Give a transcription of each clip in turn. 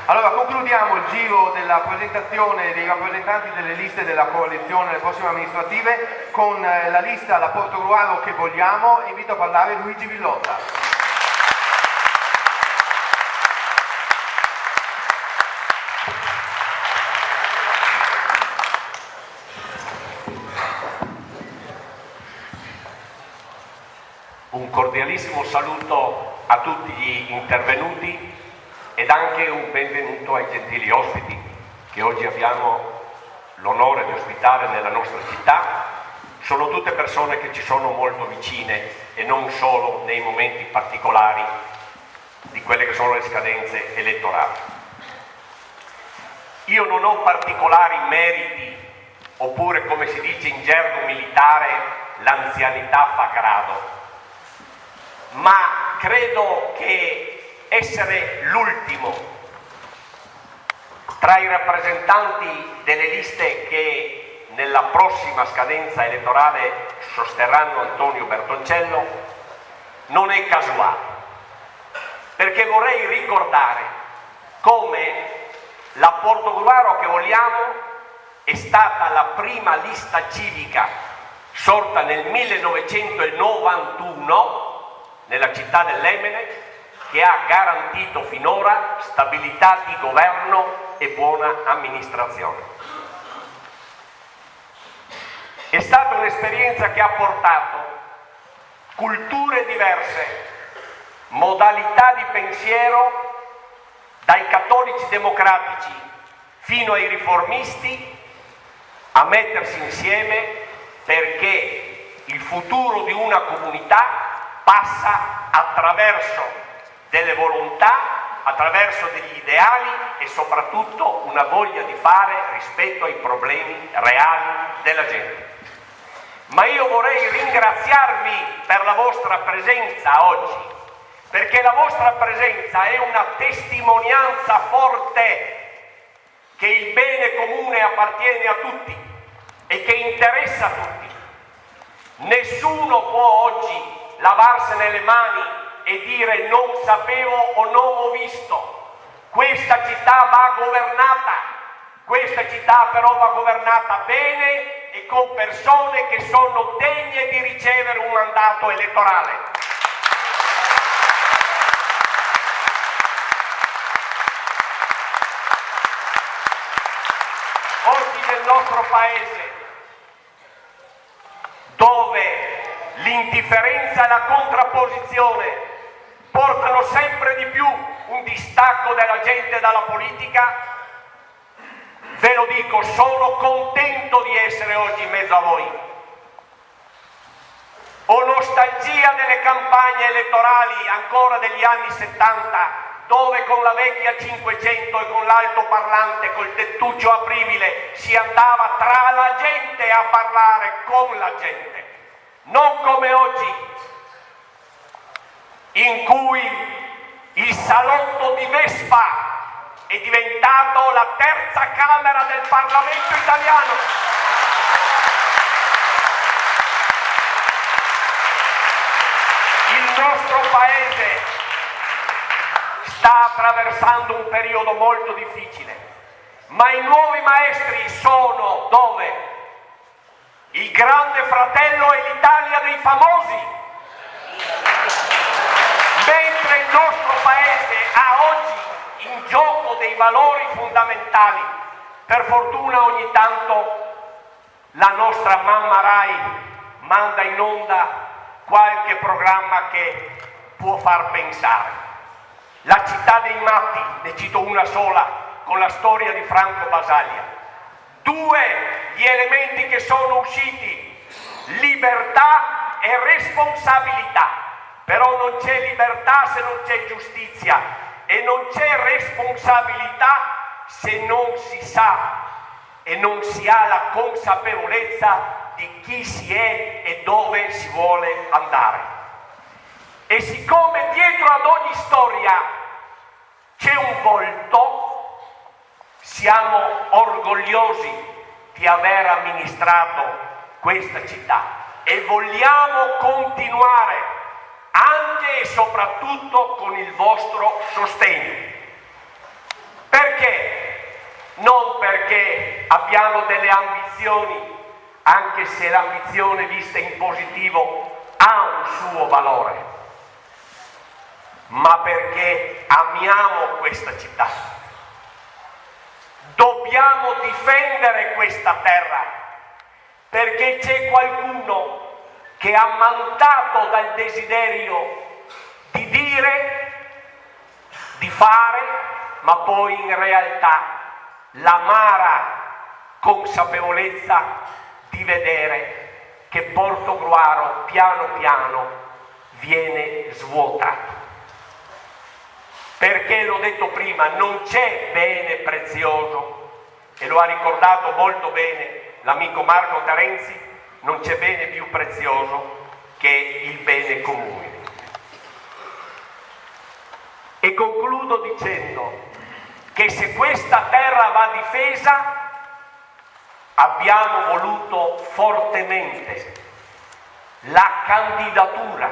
Allora concludiamo il giro della presentazione dei rappresentanti delle liste della coalizione alle prossime amministrative con la lista La Portogruaro che vogliamo. Invito a parlare Luigi Villotta. Un cordialissimo saluto a tutti gli intervenuti ed anche un benvenuto ai gentili ospiti che oggi abbiamo l'onore di ospitare nella nostra città. Sono tutte persone che ci sono molto vicine e non solo nei momenti particolari di quelle che sono le scadenze elettorali. Io non ho particolari meriti, oppure come si dice in gergo militare, l'anzianità fa grado, ma credo che essere l'ultimo tra i rappresentanti delle liste che nella prossima scadenza elettorale sosterranno Antonio Bertoncello non è casuale, perché vorrei ricordare come la Portogruaro che vogliamo è stata la prima lista civica sorta nel 1991 nella città dell'Emene, che ha garantito finora stabilità di governo e buona amministrazione. È stata un'esperienza che ha portato culture diverse, modalità di pensiero, dai cattolici democratici fino ai riformisti, a mettersi insieme perché il futuro di una comunità passa attraverso delle volontà, attraverso degli ideali e soprattutto una voglia di fare rispetto ai problemi reali della gente. Ma io vorrei ringraziarvi per la vostra presenza oggi, perché la vostra presenza è una testimonianza forte che il bene comune appartiene a tutti e che interessa a tutti. Nessuno può oggi lavarsene le mani e dire non sapevo o non ho visto. Questa città va governata, questa città però va governata bene e con persone che sono degne di ricevere un mandato elettorale. Oggi nel nostro paese, dove l'indifferenza e la contrapposizione portano sempre di più un distacco della gente dalla politica, ve lo dico, sono contento di essere oggi in mezzo a voi. Ho nostalgia delle campagne elettorali ancora degli anni 70, dove con la vecchia 500 e con l'altoparlante, col tettuccio apribile, si andava tra la gente a parlare con la gente. Non come oggi, in cui il salotto di Vespa è diventato la terza Camera del Parlamento italiano. Il nostro Paese sta attraversando un periodo molto difficile, ma i nuovi maestri sono dove? Il Grande Fratello e l'Italia dei famosi, mentre il nostro Paese ha oggi in gioco dei valori fondamentali. Per fortuna ogni tanto la nostra mamma Rai manda in onda qualche programma che può far pensare. La città dei matti, ne cito una sola, con la storia di Franco Basaglia. Due gli elementi che sono usciti: libertà e responsabilità. Però non c'è libertà se non c'è giustizia e non c'è responsabilità se non si sa e non si ha la consapevolezza di chi si è e dove si vuole andare. E siccome dietro ad ogni storia c'è un volto, siamo orgogliosi di aver amministrato questa città e vogliamo continuare anche e soprattutto con il vostro sostegno. Perché? Non perché abbiamo delle ambizioni, anche se l'ambizione vista in positivo ha un suo valore, ma perché amiamo questa città. Dobbiamo difendere questa terra, perché c'è qualcuno che è ammantato dal desiderio di dire, di fare, ma poi in realtà l'amara consapevolezza di vedere che Portogruaro piano piano viene svuotato. Perché, l'ho detto prima, non c'è bene prezioso, e lo ha ricordato molto bene l'amico Marco Terenzi, non c'è bene più prezioso che il bene comune. E concludo dicendo che se questa terra va difesa, abbiamo voluto fortemente la candidatura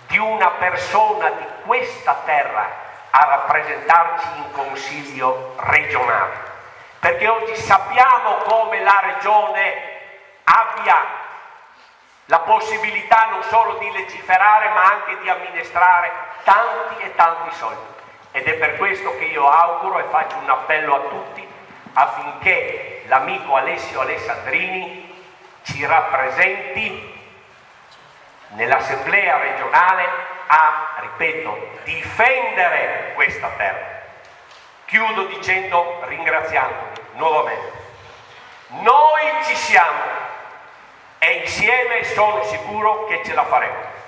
di una persona di questa terra a rappresentarci in Consiglio regionale, perché oggi sappiamo come la Regione abbia la possibilità non solo di legiferare ma anche di amministrare tanti e tanti soldi, ed è per questo che io auguro e faccio un appello a tutti affinché l'amico Alessio Alessandrini ci rappresenti nell'Assemblea regionale a, ripeto, difendere questa terra. Chiudo dicendo, ringraziandovi nuovamente. Noi ci siamo e insieme sono sicuro che ce la faremo.